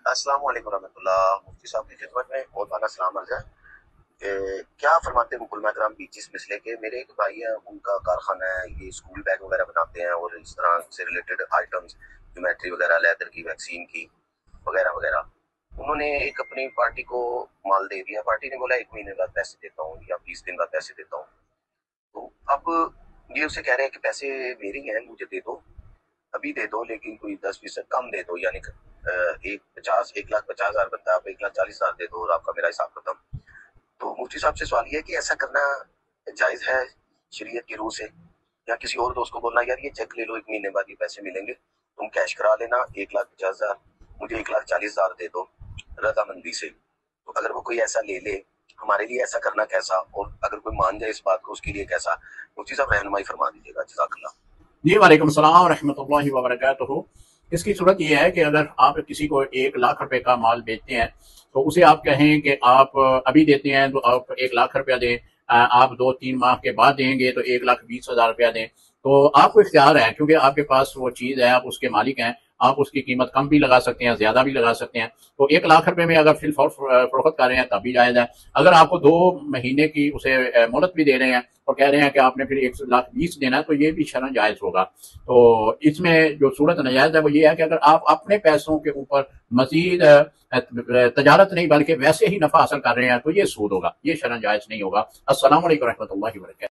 अस्सलाम वालेकुम रहमतुल्लाह। मुफ्ती साहब की खिदमत में बहुत बाला सलाम अर्ज़ है। क्या फरमाते हैं मुकुलमा कराम बीच इस मसले के। मेरे एक भाई हैं, उनका कारखाना है, ये स्कूल बैग वगैरह बनाते हैं और इस तरह से रिलेटेड आइटम्स, ज्योमेट्री वगैरह, लेदर की, वैक्सीन की वगैरह वगैरह। उन्होंने एक अपनी पार्टी को माल दे दिया। पार्टी ने बोला 1 महीने बाद पैसे देता हूँ या 20 दिन बाद पैसे देता हूँ। तो अब ये उसे कह रहे हैं कि पैसे मेरे ही हैं, मुझे दे दो, अभी दे दो, लेकिन कोई 10% कम दे दो, यानी एक लाख 50 हजार बनता है, आप 1,40,000 दे दो और आपका मेरा हिसाब खत्म। तो मुफ्ती साहब से सवाल ये है कि ऐसा करना जायज है शरीयत की रूह से, या किसी और दोस्त को बोलना यार ये चेक ले लो, 1 महीने बाद ये पैसे मिलेंगे, तुम कैश करा लेना, 1,50,000, मुझे 1,40,000 दे दो रजामंदी से। तो अगर वो कोई ऐसा ले ले, हमारे लिए ऐसा करना कैसा, और अगर कोई मान जाए इस बात को उसके लिए कैसा। मुफ्ती साहब रहनुमाई फरमा दीजिएगा, जज़ाकल्लाह। जी वालेकुम सलाम रहमतुल्लाहि व बरकातुहू। इसकी सूरत यह है कि अगर आप किसी को 1 लाख रुपए का माल बेचते हैं तो उसे आप कहें कि आप अभी देते हैं तो आप 1 लाख रुपया दें, आप 2-3 माह के बाद देंगे तो 1,20,000 रुपया दें। तो आपको इख्तियार है, क्योंकि आपके पास वो चीज़ है, आप उसके मालिक हैं, आप उसकी कीमत कम भी लगा सकते हैं, ज्यादा भी लगा सकते हैं। तो 1 लाख रुपए में अगर फिल फरोख्त कर रहे हैं तब भी जायज है। अगर आपको 2 महीने की उसे मोहलत भी दे रहे हैं और कह रहे हैं कि आपने फिर 1,20,000 देना है, तो ये भी शरन जायज होगा। तो इसमें जो सूरत नाजायज है वो ये है कि अगर आप अपने पैसों के ऊपर मजीद तजारत नहीं बल्कि वैसे ही नफा हासिल कर रहे हैं तो ये सूद होगा, ये शरन जायज नहीं होगा। अस्सलाम वालेकुम रहमतुल्लाहि व बरकातहू।